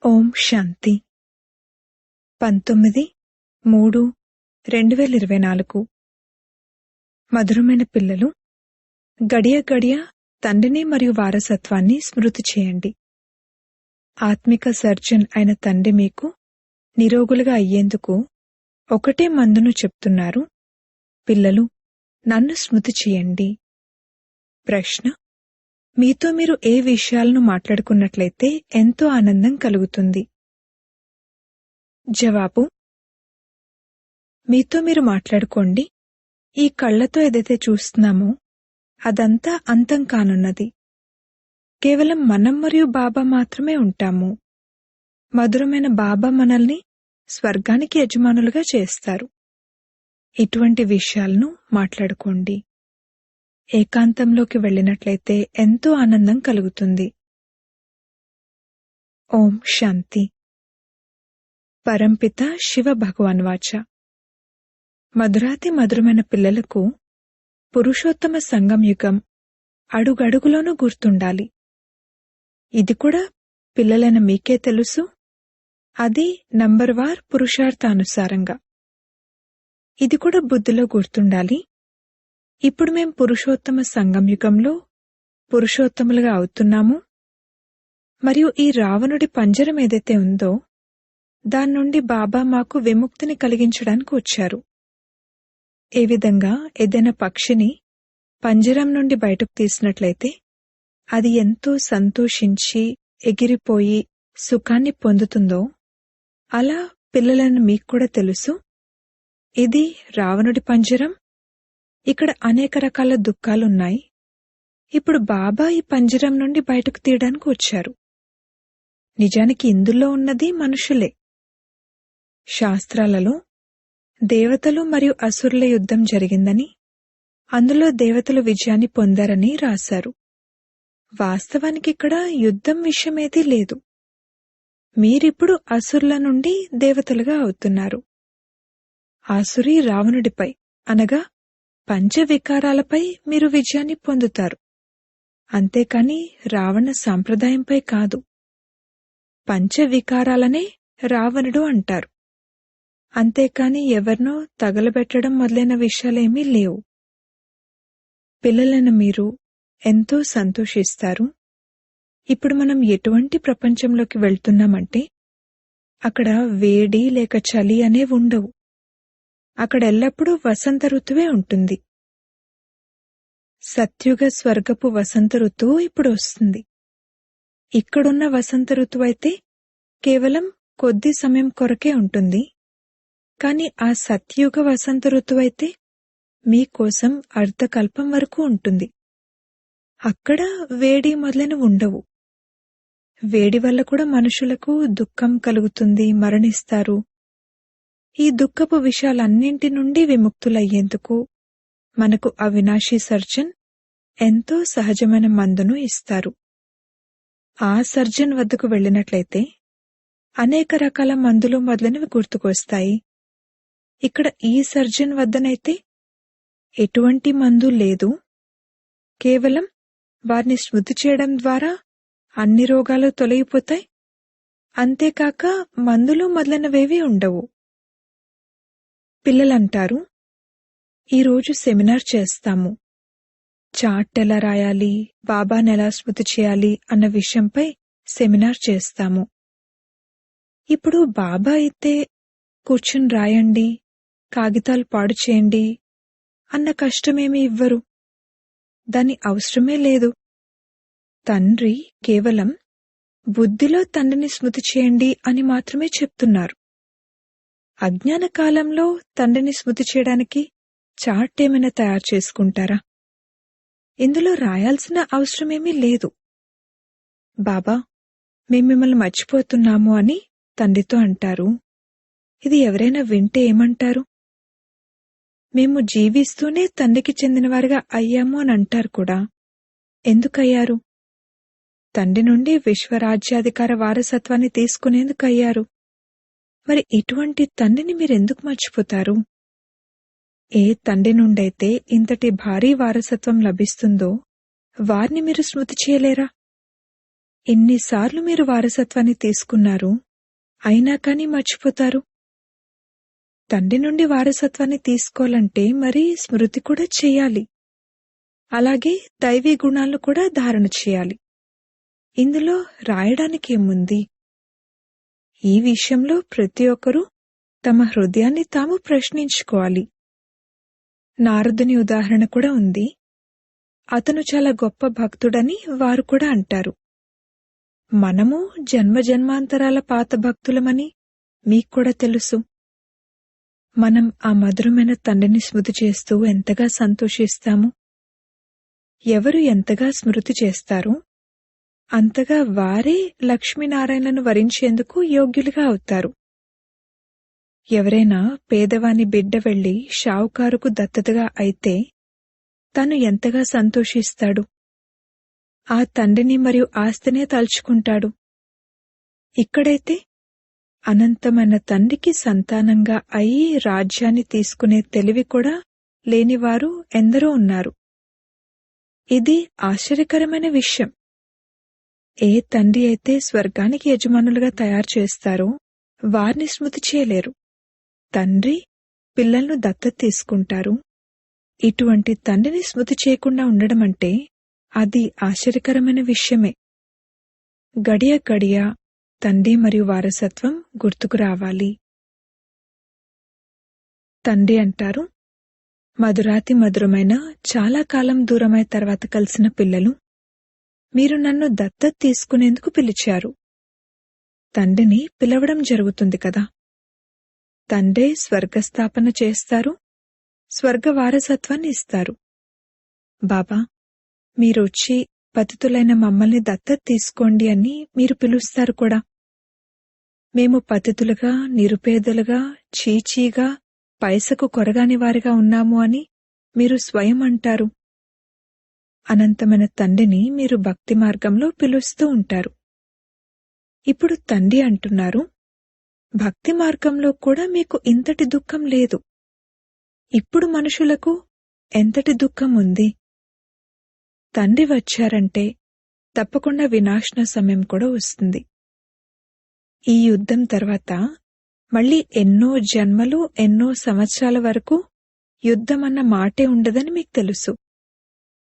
ఓం శాంతి 19/3/2024 మధురమైన పిల్లలు, గడియ గడియ తండ్రిని మరియు వారసత్వాన్ని స్మృతి చేయండి. ఆత్మిక సర్జన్ అయిన తండ్రి మీకు నిరోగులుగా అయ్యేందుకు ఒకటే మందును చెప్తున్నారు. పిల్లలు, నన్ను స్మృతి చేయండి. ప్రశ్న: మీతో మీరు ఏ విషయాలను మాట్లాడుకున్నట్లయితే ఎంతో ఆనందం కలుగుతుంది? జవాబు: మీతో మీరు మాట్లాడుకోండి. ఈ కళ్లతో ఏదైతే చూస్తున్నామో అదంతా అంతం కానున్నది. కేవలం మనం మరియు బాబా మాత్రమే ఉంటాము. మధురమైన బాబా మనల్ని స్వర్గానికి యజమానులుగా చేస్తారు. ఇటువంటి విషయాలను మాట్లాడుకోండి. ఏకాంతంలోకి వెళ్ళినట్లయితే ఎంతో ఆనందం కలుగుతుంది. ఓం శాంతి. పరంపిత శివ భగవాన్ వాచ. మధురాతి మధురమైన పిల్లలకు పురుషోత్తమ సంగం యుగం అడుగడుగులోనూ గుర్తుండాలి. ఇది కూడా పిల్లలైన మీకే తెలుసు. అది నంబర్వార్ పురుషార్థానుసారంగా. ఇది కూడా బుద్ధిలో గుర్తుండాలి. ఇప్పుడు మేం పురుషోత్తమ సంగం యుగంలో పురుషోత్తములుగా అవుతున్నాము. మరియు ఈ రావణుడి పంజరం ఏదైతే ఉందో దాని నుండి బాబా మాకు విముక్తిని కలిగించడానికి వచ్చారు. ఏ విధంగా ఏదైనా పక్షిని పంజరం నుండి బయటకు తీసినట్లయితే అది ఎంతో సంతోషించి ఎగిరిపోయి సుఖాన్ని పొందుతుందో, అలా పిల్లలను మీకు కూడా తెలుసు. ఇది రావణుడి పంజరం. ఇక్కడ అనేక రకాల దుఃఖాలున్నాయి. ఇప్పుడు బాబా ఈ పంజరం నుండి బయటకు తీయడానికి వచ్చారు. నిజానికి ఇందులో ఉన్నది మనుషులే. శాస్త్రాలలో దేవతలు మరియు అసురుల యుద్ధం జరిగిందని, అందులో దేవతలు విజయాన్ని పొందారని రాశారు. వాస్తవానికి ఇక్కడ యుద్ధం విషయమేదీ లేదు. మీరిప్పుడు అసురుల నుండి దేవతలుగా అవుతున్నారు. ఆసురి రావణుడిపై అనగా పంచవికారాలపై మీరు విజయాన్ని పొందుతారు. అంతేకాని రావణ సాంప్రదాయంపై కాదు. పంచవికారాలనే రావణుడు అంటారు. అంతేకాని ఎవరినో తగలబెట్టడం మొదలైన విషయాలేమీ లేవు. పిల్లలైన మీరు ఎంతో సంతోషిస్తారు. ఇప్పుడు మనం ఎటువంటి ప్రపంచంలోకి వెళ్తున్నామంటే అక్కడ వేడి లేక చలి అనేవి ఉండవు. అక్కడ ఎల్లప్పుడూ వసంత ఋతువే ఉంటుంది. సత్యుగ స్వర్గపు వసంత ఋతువు ఇప్పుడు వస్తుంది. ఇక్కడున్న వసంత ఋతువు అయితే కేవలం కొద్ది సమయం కొరకే ఉంటుంది. కాని ఆ సత్యుగ వసంత ఋతువు అయితే మీకోసం అర్ధకల్పం వరకు ఉంటుంది. అక్కడ వేడి మొదలైనవి ఉండవు. వేడి వల్ల కూడా మనుషులకు దుఃఖం కలుగుతుంది, మరణిస్తారు. ఈ దుఃఖపు విషయాలన్నింటి నుండి విముక్తులయ్యేందుకు మనకు అవినాశీ సర్జన్ ఎంతో సహజమైన మందును ఇస్తారు. ఆ సర్జన్ వద్దకు వెళ్ళినట్లయితే అనేక రకాల మందులు మొదలైనవి గుర్తుకొస్తాయి. ఇక్కడ ఈ సర్జన్ వద్దనైతే ఎటువంటి మందు లేదు. కేవలం వారిని స్మృతి చేయడం ద్వారా అన్ని రోగాలు తొలగిపోతాయి. అంతేకాక మందులు మొదలైనవేవీ ఉండవు. పిల్లలంటారు, ఈరోజు సెమినార్ చేస్తాము. చార్ట్ ఎలా రాయాలి, బాబాని ఎలా స్మృతి చేయాలి అన్న విషయంపై సెమినార్ చేస్తాము. ఇప్పుడు బాబా అయితే కూర్చుని రాయండి, కాగితాలు పాడు చేయండి అన్న కష్టమేమీ ఇవ్వరు. దాని అవసరమే లేదు. తండ్రి కేవలం బుద్ధిలో తండ్రిని స్మృతి చేయండి అని మాత్రమే చెప్తున్నారు. అజ్ఞాన కాలంలో తండ్రిని స్మృతి చేయడానికి చార్ట్ ఏమైనా తయారు చేసుకుంటారా? ఇందులో రాయాల్సిన అవసరమేమీ లేదు. బాబా, మేం మిమ్మల్ని మర్చిపోతున్నాము అని తండ్రితో అంటారు. ఇది ఎవరైనా వింటే ఏమంటారు? మేము జీవిస్తూనే తండ్రికి చెందినవారిగా అయ్యాము అని అంటారు కూడా. ఎందుకయ్యారు? తండ్రి నుండి విశ్వరాజ్యాధికార వారసత్వాన్ని తీసుకునేందుకయ్యారు. మరి ఇటువంటి తండ్రిని మీరెందుకు మర్చిపోతారు? ఏ తండ్రి నుండైతే ఇంతటి భారీ వారసత్వం లభిస్తుందో వారిని మీరు స్మృతి చేయలేరా? ఎన్నిసార్లు మీరు వారసత్వాన్ని తీసుకున్నారు, అయినా కానీ మర్చిపోతారు. తండ్రి నుండి వారసత్వాన్ని తీసుకోవాలంటే మరి స్మృతి కూడా చేయాలి. అలాగే దైవీ గుణాలను కూడా ధారణ చేయాలి. ఇందులో రాయడానికేముంది? ఈ విషయంలో ప్రతి ఒక్కరూ తమ హృదయాన్ని తాము ప్రశ్నించుకోవాలి. నారదుని ఉదాహరణ కూడా ఉంది. అతను చాలా గొప్ప భక్తుడని వారు కూడా అంటారు. మనము జన్మజన్మాంతరాల పాత భక్తులమని మీకు కూడా తెలుసు. మనం ఆ మధురమైన తండ్రిని స్మృతి చేస్తూ ఎంతగా సంతోషిస్తాము. ఎవరు ఎంతగా స్మృతి చేస్తారో అంతగా వారే లక్ష్మీనారాయణలను వరించేందుకు యోగ్యులుగా అవుతారు. ఎవరైనా పేదవాని బిడ్డ వెళ్లి షావుకారుకు దత్తతగా అయితే తను ఎంతగా సంతోషిస్తాడు. ఆ తండ్రిని మరియు ఆస్తినే తలుచుకుంటాడు. ఇక్కడైతే అనంతమైన తండ్రికి సంతానంగా అయి రాజ్యాన్ని తీసుకునే తెలివి కూడా లేనివారు ఎందరో ఉన్నారు. ఇది ఆశ్చర్యకరమైన విషయం. ఏ తండ్రి అయితే స్వర్గానికి యజమానులుగా తయారు చేస్తారో వారిని స్మృతి చేయలేరు. తండ్రి పిల్లలను దత్తత తీసుకుంటారు. ఇటువంటి తండ్రిని స్మృతి చేయకుండా ఉండడమంటే అది ఆశ్చర్యకరమైన విషయమే. గడియ గడియ తండ్రి మరియు వారసత్వం గుర్తుకు రావాలి. తండ్రి అంటారు, మధురాతి మధురమైన చాలా కాలం దూరమై తర్వాత కలిసిన పిల్లలు, మీరు నన్ను దత్తత తీసుకునేందుకు పిలిచారు. తండ్రిని పిలవడం జరుగుతుంది కదా. తండ్రే స్వర్గస్థాపన చేస్తారు, స్వర్గ వారసత్వాన్ని ఇస్తారు. బాబా, మీరొచ్చి పతితులైన మమ్మల్ని దత్తత తీసుకోండి అని మీరు పిలుస్తారు కూడా. మేము పతితులుగా, నిరుపేదలుగా, చీచీగా, పైసకు కొరగాని వారిగా ఉన్నాము అని మీరు స్వయం అంటారు. అనంతమైన తండ్రిని మీరు భక్తి మార్గంలో పిలుస్తూ ఉంటారు. ఇప్పుడు తండ్రి అంటున్నారు, భక్తి మార్గంలో కూడా మీకు ఇంతటి దుఃఖం లేదు. ఇప్పుడు మనుషులకు ఎంతటి దుఃఖం ఉంది. తండ్రి వచ్చారంటే తప్పకుండా వినాశన సమయం కూడా వస్తుంది. ఈ యుద్ధం తర్వాత మళ్ళీ ఎన్నో జన్మలు, ఎన్నో సంవత్సరాల వరకు యుద్ధమన్న మాటే ఉండదని మీకు తెలుసు.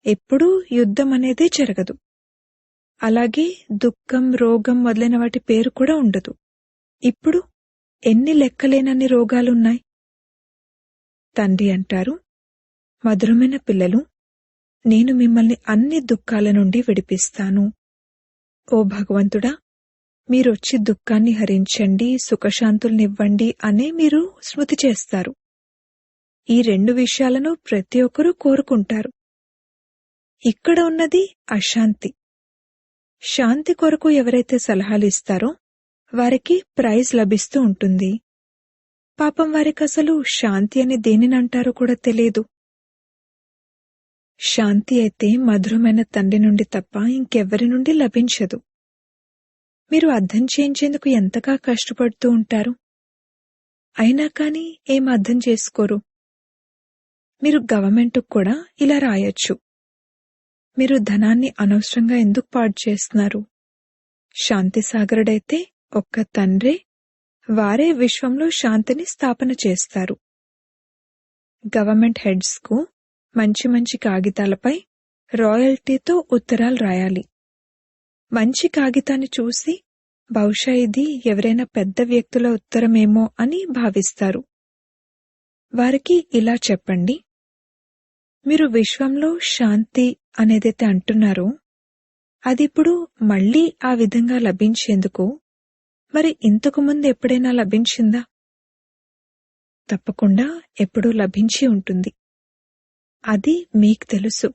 ఎప్పుడూ యుద్ధం అనేదే జరగదు. అలాగే దుఃఖం, రోగం మొదలైన వాటి పేరు కూడా ఉండదు. ఇప్పుడు ఎన్ని లెక్కలేనన్ని రోగాలున్నాయి. తండ్రి అంటారు, మధురమైన పిల్లలు, నేను మిమ్మల్ని అన్ని దుఃఖాల నుండి విడిపిస్తాను. ఓ భగవంతుడా, మీరొచ్చి దుఃఖాన్ని హరించండి, సుఖశాంతుల్నివ్వండి అనే మీరు స్మృతి చేస్తారు. ఈ రెండు విషయాలను ప్రతి ఒక్కరూ కోరుకుంటారు. ఇక్కడ ఉన్నది అశాంతి. శాంతి కొరకు ఎవరైతే సలహాలిస్తారో వారికి ప్రైజ్ లభిస్తూ ఉంటుంది. పాపం వారికసలు శాంతి అని దేనినంటారో కూడా తెలియదు. శాంతి అయితే మధురమైన తండ్రి నుండి తప్ప ఇంకెవ్వరి నుండి లభించదు. మీరు అర్థం చేయించేందుకు ఎంతగా కష్టపడుతూ ఉంటారు. అయినా కానీ ఏం అర్థం చేసుకోరు. మీరు గవర్నమెంట్కు కూడా ఇలా రాయొచ్చు, మీరు ధనాన్ని అనవసరంగా ఎందుకు పాడు చేస్తున్నారు. శాంతి సాగరుడైతే ఒక్క తండ్రే, వారే విశ్వంలో శాంతిని స్థాపన చేస్తారు. గవర్నమెంట్ హెడ్స్కు మంచి మంచి కాగితాలపై రాయల్టీతో ఉత్తరాలు రాయాలి. మంచి కాగితాన్ని చూసి బహుశా ఇది ఎవరైనా పెద్ద వ్యక్తుల ఉత్తరమేమో అని భావిస్తారు. వారికి ఇలా చెప్పండి, మీరు విశ్వంలో శాంతి అనేదైతే అంటున్నారో అదిప్పుడు మళ్లీ ఆ విధంగా లభించేందుకు మరి ఇంతకుముందు ఎప్పుడైనా లభించిందా? తప్పకుండా ఎప్పుడూ లభించి ఉంటుంది. అది మీకు తెలుసు.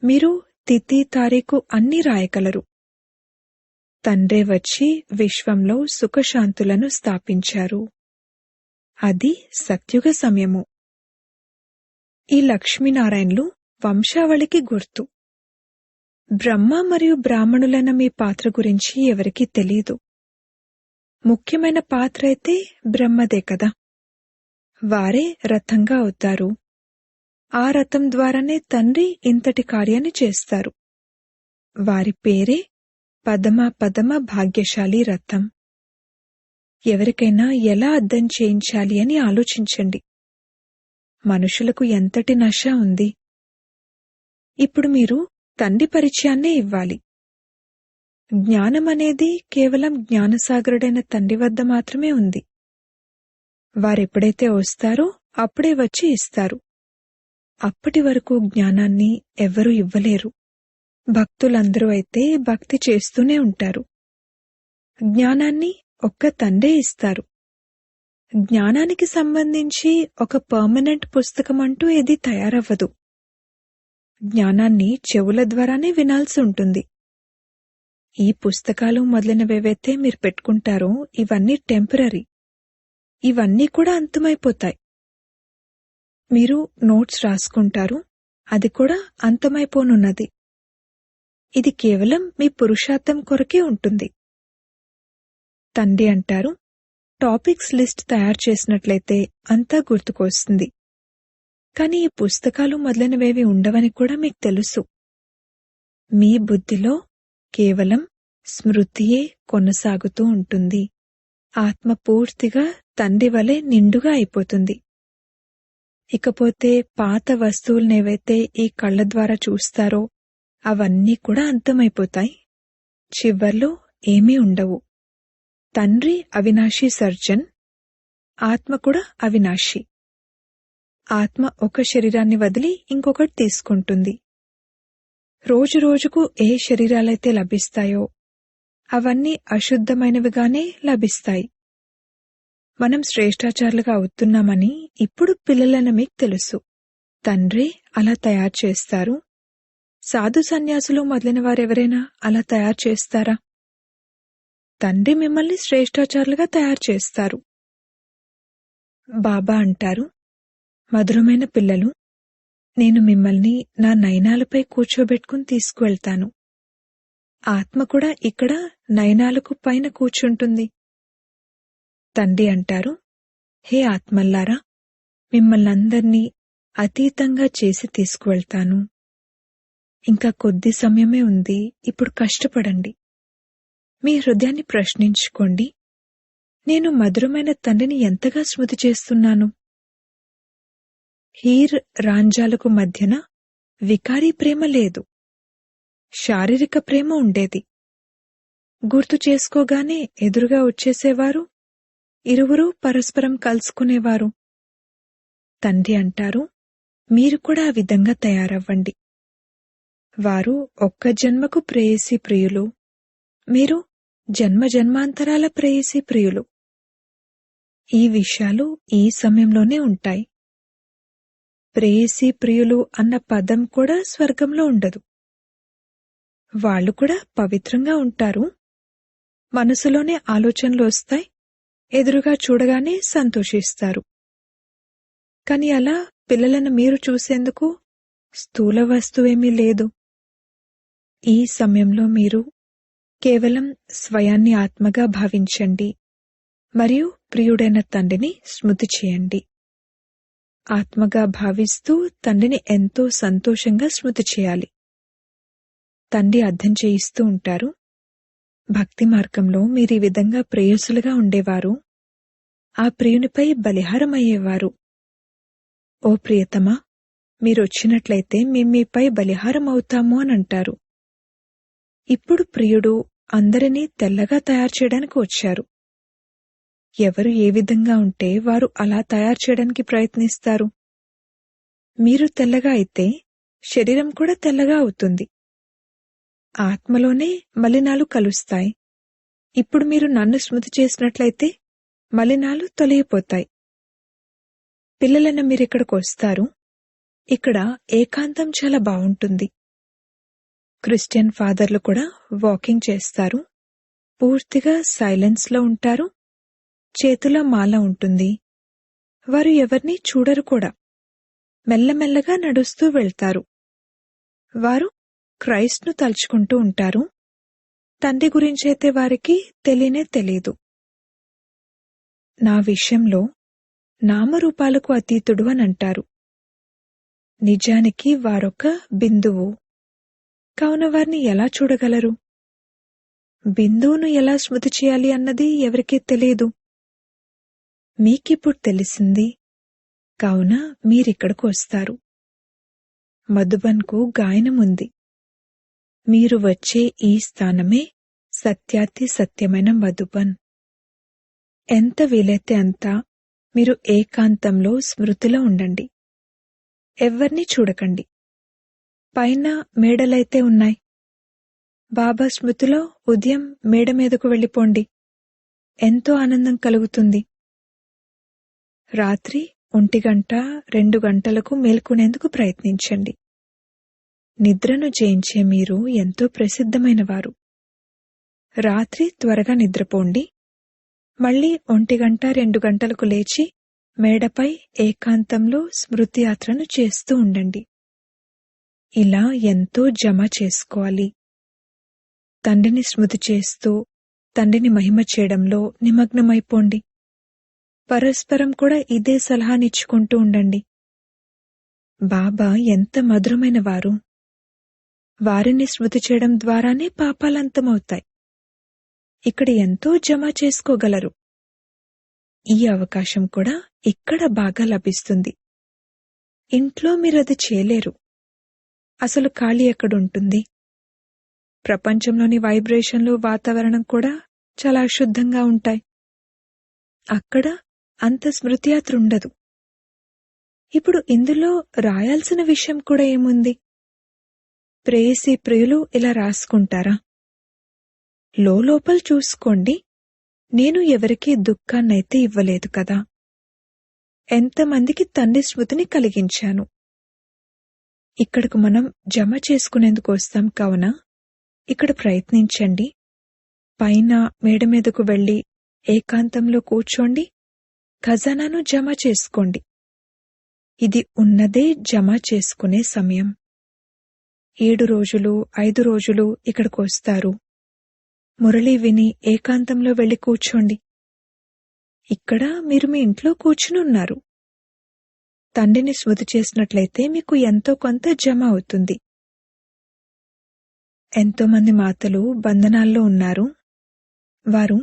మీరు తిథి, తారీఖు అన్నీ రాయగలరు. తండ్రే వచ్చి విశ్వంలో సుఖశాంతులను స్థాపించారు. అది సత్యుగ సమయము. ఈ లక్ష్మీనారాయణులు వంశావళికి గుర్తు. బ్రహ్మ మరియు బ్రాహ్మణులైన మీ పాత్ర గురించి ఎవరికీ తెలీదు. ముఖ్యమైన పాత్ర అయితే బ్రహ్మదే కదా. వారే రథంగా అవుతారు. ఆ రథం ద్వారానే తండ్రి ఇంతటి కార్యాన్ని చేస్తారు. వారి పేరే పదమ పదమ భాగ్యశాలి రథం. ఎవరికైనా ఎలా అర్థం చేయించాలి అని ఆలోచించండి. మనుషులకు ఎంతటి నశ ఉంది. ఇప్పుడు మీరు తండ్రి పరిచయాన్నే ఇవ్వాలి. జ్ఞానమనేది కేవలం జ్ఞానసాగరుడైన తండ్రి వద్ద మాత్రమే ఉంది. వారెప్పుడైతే వస్తారో అప్పుడే వచ్చి ఇస్తారు. అప్పటి వరకు జ్ఞానాన్ని ఎవరూ ఇవ్వలేరు. భక్తులందరూ అయితే భక్తి చేస్తూనే ఉంటారు. జ్ఞానాన్ని ఒక్క తండ్రే ఇస్తారు. జ్ఞానానికి సంబంధించి ఒక పర్మనెంట్ పుస్తకమంటూ ఏదీ తయారవ్వదు. జ్ఞానాన్ని చెవుల ద్వారానే వినాల్సి ఉంటుంది. ఈ పుస్తకాలు మొదలైనవేవైతే మీరు పెట్టుకుంటారో ఇవన్నీ టెంపరరీ. ఇవన్నీ కూడా అంతమైపోతాయి. మీరు నోట్స్ రాసుకుంటారు, అది కూడా అంతమైపోనున్నది. ఇది కేవలం మీ పురుషార్థం కొరకే ఉంటుంది. తండ్రి అంటారు, టాపిక్స్ లిస్ట్ తయారు చేసినట్లయితే అంతా గుర్తుకొస్తుంది. కాని ఈ పుస్తకాలు మొదలైనవేవి ఉండవని కూడా మీకు తెలుసు. మీ బుద్ధిలో కేవలం స్మృతియే కొనసాగుతూ ఉంటుంది. ఆత్మ పూర్తిగా తండ్రి వలె నిండుగా అయిపోతుంది. ఇకపోతే పాత వస్తువులనేవైతే ఈ కళ్ల ద్వారా చూస్తారో అవన్నీ కూడా అంతమైపోతాయి. చివర్లో ఏమీ ఉండవు. తండ్రి అవినాశి సర్జన్, ఆత్మ కూడా అవినాశి. ఆత్మ ఒక శరీరాన్ని వదిలి ఇంకొకటి తీసుకుంటుంది. రోజురోజుకు ఏ శరీరాలైతే లభిస్తాయో అవన్నీ అశుద్ధమైనవిగానే లభిస్తాయి. మనం శ్రేష్టాచారులుగా అవుతున్నామని ఇప్పుడు పిల్లలైన మీకు తెలుసు. తండ్రి అలా తయారు చేస్తారు. సాధు సన్యాసులు మొదలైన వారెవరైనా అలా తయారు చేస్తారా? తండ్రి మిమ్మల్ని శ్రేష్టాచారులుగా తయారు చేస్తారు. బాబా అంటారు, మధురమైన పిల్లలు, నేను మిమ్మల్ని నా నయనాలపై కూర్చోబెట్టుకుని తీసుకువెళ్తాను. ఆత్మ కూడా ఇక్కడ నయనాలకు పైన కూర్చుంటుంది. తండ్రి అంటారు, హే ఆత్మల్లారా, మిమ్మల్నందర్నీ అతీతంగా చేసి తీసుకువెళ్తాను. ఇంకా కొద్ది సమయమే ఉంది. ఇప్పుడు కష్టపడండి. మీ హృదయాన్ని ప్రశ్నించుకోండి, నేను మధురమైన తండ్రిని ఎంతగా స్మృతి చేస్తున్నాను. హీర్ రాంజాలకు మధ్యన వికారీ ప్రేమ లేదు, శారీరక ప్రేమ ఉండేది. గుర్తు చేసుకోగానే ఎదురుగా వచ్చేసేవారు, ఇరువురూ పరస్పరం కలుసుకునేవారు. తండ్రి అంటారు, మీరు కూడా ఆ విధంగా తయారవ్వండి. వారు ఒక్క జన్మకు ప్రేయసి ప్రియులు, మీరు జన్మ జన్మాంతరాల ప్రేయసి ప్రియులు. ఈ విషయాలు ఈ సమయంలోనే ఉంటాయి. ప్రేయసి ప్రియులు అన్న పదం కూడా స్వర్గంలో ఉండదు. వాళ్ళు కూడా పవిత్రంగా ఉంటారు. మనసులోనే ఆలోచనలు వస్తాయి, ఎదురుగా చూడగానే సంతోషిస్తారు. కాని అలా పిల్లలను మీరు చూసేందుకు స్థూల వస్తువేమీ లేదు. ఈ సమయంలో మీరు కేవలం స్వయాన్ని ఆత్మగా భావించండి మరియు ప్రియుడైన తండ్రిని స్మృతి చేయండి. ఆత్మగా భావిస్తూ తండ్రిని ఎంతో సంతోషంగా స్మృతి చేయాలి. తండ్రి అర్థం చేయిస్తూ ఉంటారు, భక్తి మార్గంలో మీరీ విధంగా ప్రేయసులుగా ఉండేవారు, ఆ ప్రియునిపై బలిహారమయ్యేవారు. ఓ ప్రియతమా, మీరొచ్చినట్లయితే మీపై బలిహారం అవుతాము అని అంటారు. ఇప్పుడు ప్రియుడు అందరినీ తెల్లగా తయారు చేయడానికి వచ్చారు. ఎవరు ఏ విధంగా ఉంటే వారు అలా తయారు చేయడానికి ప్రయత్నిస్తారు. మీరు తెల్లగా అయితే శరీరం కూడా తెల్లగా అవుతుంది. ఆత్మలోనే మలినాలు కలుస్తాయి. ఇప్పుడు మీరు నన్ను స్మృతి చేసినట్లయితే మలినాలు తొలగిపోతాయి. పిల్లలైన మీరిక్కడికి వస్తారు. ఇక్కడ ఏకాంతం చాలా బావుంటుంది. క్రిస్టియన్ ఫాదర్లు కూడా వాకింగ్ చేస్తారు. పూర్తిగా సైలెన్స్లో ఉంటారు. చేతిలో మాల ఉంటుంది. వారు ఎవరినీ చూడరు కూడా. మెల్లమెల్లగా నడుస్తూ వెళ్తారు. వారు క్రైస్ట్ను తలుచుకుంటూ ఉంటారు. తండ్రి గురించైతే వారికి తెలియనే తెలీదు. నా విషయంలో నామరూపాలకు అతీతుడు అని అంటారు. నిజానికి వారొక బిందువు. కావున వారిని ఎలా చూడగలరు? బిందువును ఎలా స్మృతి చేయాలి అన్నది ఎవరికీ తెలియదు. మీకిప్పుడు తెలిసింది, కావున మీరిక్కడకు వస్తారు. మధుబన్కు గాయనముంది. మీరు వచ్చే ఈ స్థానమే సత్యాతి సత్యమైన మధుబన్. ఎంత వీలైతే అంత మీరు ఏకాంతంలో స్మృతిలో ఉండండి. ఎవ్వర్నీ చూడకండి. పైన మేడలైతే ఉన్నాయి. బాబా స్మృతిలో ఉదయం మేడ మీదకు వెళ్ళిపోండి. ఎంతో ఆనందం కలుగుతుంది. రాత్రి 1 గంట 2 గంటలకు మేల్కొనేందుకు ప్రయత్నించండి. నిద్రను జయించే మీరు ఎంతో ప్రసిద్ధమైనవారు. రాత్రి త్వరగా నిద్రపోండి. మళ్ళీ 1 గంట 2 గంటలకు లేచి మేడపై ఏకాంతంలో స్మృతి యాత్రను చేస్తూ ఉండండి. ఇలా ఎంతో జమ చేసుకోవాలి. తండ్రిని స్మృతి చేస్తూ తండ్రిని మహిమ చేయడంలో నిమగ్నమైపోండి. పరస్పరం కూడా ఇదే సలహానిచ్చుకుంటూ ఉండండి. బాబా ఎంత మధురమైన వారు. వారిని స్మృతి చేయడం ద్వారానే పాపాలంతమవుతాయి. ఇక్కడ ఎంతో జమ చేసుకోగలరు. ఈ అవకాశం కూడా ఇక్కడ బాగా లభిస్తుంది. ఇంట్లో మీరది చేయలేరు. అసలు ఖాళీ ఎక్కడుంటుంది? ప్రపంచంలోని వైబ్రేషన్లు, వాతావరణం కూడా చాలా అశుద్ధంగా ఉంటాయి. అక్కడ అంత స్మృతియాత్ర ఉండదు. ఇప్పుడు ఇందులో రాయాల్సిన విషయం కూడా ఏముంది? ప్రేయసి ప్రియులు ఇలా రాసుకుంటారా? లోపల చూసుకోండి. నేను ఎవరికీ దుఃఖాన్నైతే ఇవ్వలేదు కదా. ఎంతమందికి తండ్రి స్మృతిని కలిగించాను. ఇక్కడకు మనం జమ చేసుకునేందుకు వస్తాం కావున ఇక్కడ ప్రయత్నించండి. పైన మేడ మీదకు వెళ్లి ఏకాంతంలో కూర్చోండి. ఖజానాను జమ చేసుకోండి. ఇది ఉన్నదే జమ చేసుకునే సమయం. 7 రోజులు 5 రోజులు ఇక్కడికి వస్తారు. మురళి విని ఏకాంతంలో వెళ్లి కూర్చోండి. ఇక్కడ మీరు మీ ఇంట్లో కూర్చునున్నారు. తండ్రిని స్మృతి చేసినట్లయితే మీకు ఎంతో కొంత జమ అవుతుంది. ఎంతోమంది మాతలు బంధనాల్లో ఉన్నారు. వారు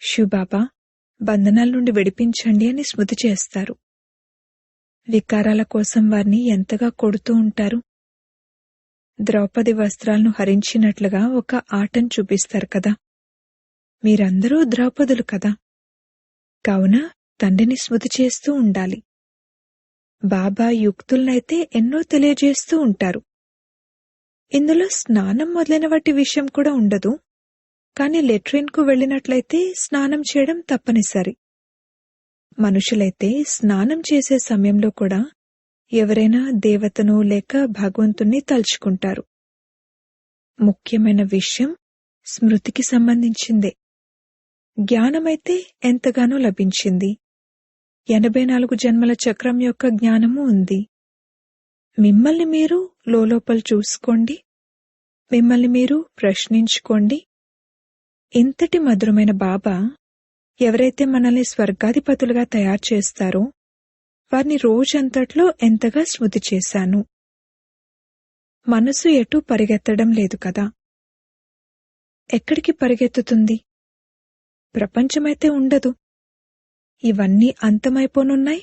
శివబాబా బంధనాల నుండి విడిపించండి అని స్మృతి చేస్తారు. వికారాల కోసం వారిని ఎంతగా కొడుతూ ఉంటారు. ద్రౌపది వస్త్రాలను హరించినట్లుగా ఒక ఆటను చూపిస్తారు కదా. మీరందరూ ద్రౌపదులు కదా. కావున తండ్రిని స్మృతి చేస్తూ ఉండాలి. బాబా యుక్తులనైతే ఎన్నో తెలియజేస్తూ ఉంటారు. ఇందులో స్నానం మొదలైన వాటి విషయం కూడా ఉండదు. కానీ లెట్రిన్కు వెళ్ళినట్లయితే స్నానం చేయడం తప్పనిసరి. మనుషులైతే స్నానం చేసే సమయంలో కూడా ఎవరైనా దేవతను లేక భగవంతుణ్ణి తలుచుకుంటారు. ముఖ్యమైన విషయం స్మృతికి సంబంధించిందే. జ్ఞానమైతే ఎంతగానో లభించింది. 84 జన్మల చక్రం యొక్క జ్ఞానము ఉంది. మిమ్మల్ని మీరు లోపల చూసుకోండి. మిమ్మల్ని మీరు ప్రశ్నించుకోండి. ఇంతటి మధురమైన బాబా ఎవరైతే మనల్ని స్వర్గాధిపతులుగా తయారు చేస్తారో వారిని రోజంతట్లో ఎంతగా స్మృతి చేశాను. మనసు ఎటూ పరిగెత్తడం లేదు కదా. ఎక్కడికి పరిగెత్తుతుంది? ప్రపంచమైతే ఉండదు. ఇవన్నీ అంతమైపోనున్నాయి.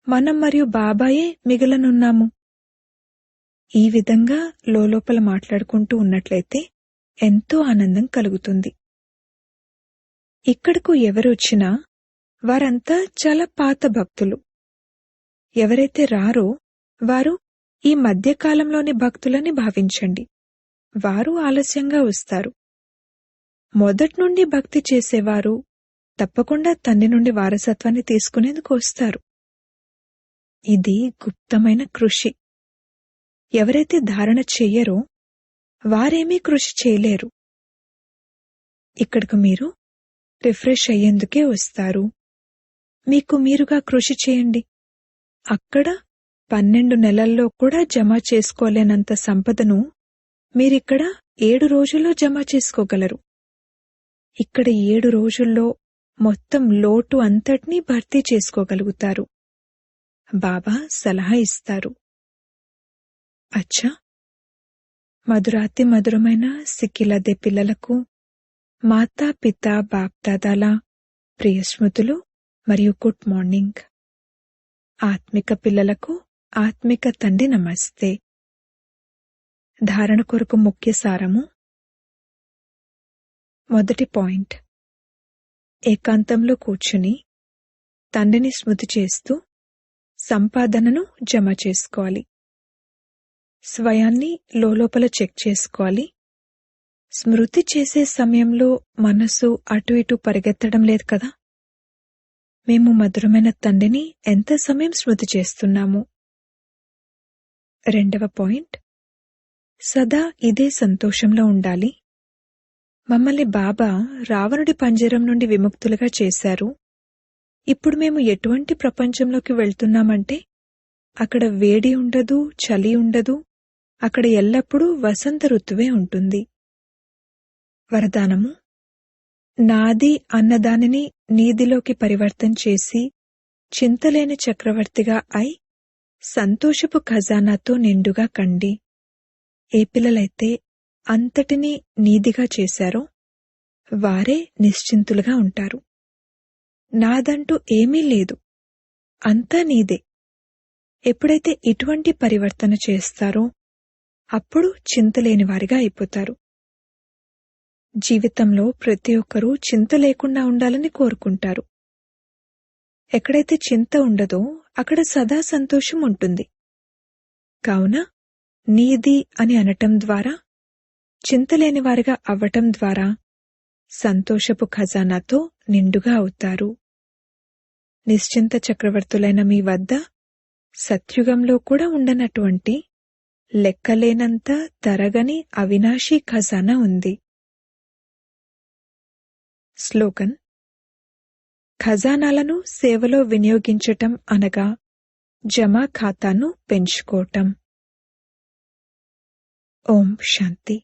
మనం మరియు బాబాయే మిగలనున్నాము. ఈ విధంగా లోపల మాట్లాడుకుంటూ ఉన్నట్లయితే ఎంతో ఆనందం కలుగుతుంది. ఇక్కడకు ఎవరొచ్చినా వారంతా చాలా పాత భక్తులు. ఎవరైతే రారో వారు ఈ మధ్యకాలంలోని భక్తులని భావించండి. వారు ఆలస్యంగా వస్తారు. మొదట్నుండి భక్తి చేసేవారు తప్పకుండా తండ్రి నుండి వారసత్వాన్ని తీసుకునేందుకు వస్తారు. ఇది గుప్తమైన కృషి. ఎవరైతే ధారణ చెయ్యరో వారేమీ కృషి చేయలేరు. ఇక్కడకు మీరు రిఫ్రెష్ అయ్యేందుకే వస్తారు. మీకు మీరుగా కృషి చేయండి. అక్కడ 12 నెలల్లో కూడా జమ చేసుకోలేనంత సంపదను మీరిక్కడ 7 రోజుల్లో జమ చేసుకోగలరు. ఇక్కడ 7 రోజుల్లో మొత్తం లోటు అంతటినీ భర్తీ చేసుకోగలుగుతారు. బాబా సలహా ఇస్తారు. అచ్చా, మధురాతి మధురమైన సిక్కిలదే పిల్లలకు మాతా పితా బాప్దాదాల ప్రియ స్మృతులు మరియు గుడ్ మార్నింగ్. ఆత్మిక పిల్లలకు ఆత్మిక తండ్రి నమస్తే. ధారణ కొరకు ముఖ్య సారము. మొదటి పాయింట్, ఏకాంతంలో కూర్చుని తండ్రిని స్మృతి చేస్తూ సంపాదనను జమ చేసుకోవాలి. స్వయాన్ని లోపల చెక్ చేసుకోవాలి. స్మృతి చేసే సమయంలో మనసు అటు ఇటు పరిగెత్తడం లేదు కదా. మేము మధురమైన తండ్రిని ఎంత సమయం స్మృతి చేస్తున్నాము. రెండవ పాయింట్, సదా ఇదే సంతోషంలో ఉండాలి. మమ్మల్ని బాబా రావణుడి పంజరం నుండి విముక్తులుగా చేశారు. ఇప్పుడు మేము ఎటువంటి ప్రపంచంలోకి వెళ్తున్నామంటే అక్కడ వేడి ఉండదు, చలి ఉండదు. అక్కడ ఎల్లప్పుడూ వసంత ఋతువే ఉంటుంది. వరదానము, నాది అన్నదానిని నీదిలోకి పరివర్తన చేసి చింతలేని చక్రవర్తిగా అయి సంతోషపు ఖజానాతో నిండుగా కండి. ఏ పిల్లలైతే అంతటినీ నీదిగా చేశారో వారే నిశ్చింతులుగా ఉంటారు. నాదంటూ ఏమీ లేదు, అంతా నీదే. ఎప్పుడైతే ఇటువంటి పరివర్తన చేస్తారో అప్పుడు చింతలేని వారిగా అయిపోతారు. జీవితంలో ప్రతి ఒక్కరూ చింత లేకుండా ఉండాలని కోరుకుంటారు. ఎక్కడైతే చింత ఉండదో అక్కడ సదా సంతోషం ఉంటుంది. కావున నీది అని అనటం ద్వారా, చింతలేని వారిగా అవ్వటం ద్వారా సంతోషపు ఖజానాతో నిండుగా అవుతారు. నిశ్చింత చక్రవర్తులైన మీ వద్ద సత్యుగంలో కూడా ఉండనటువంటి లెక్కలేనంత తరగని అవినాశీ ఖజానా ఉంది. స్లోగన్, ఖజానాలను సేవలో వినియోగించటం అనగా జమా ఖాతాను పెంచుకోవటం. ఓం శాంతి.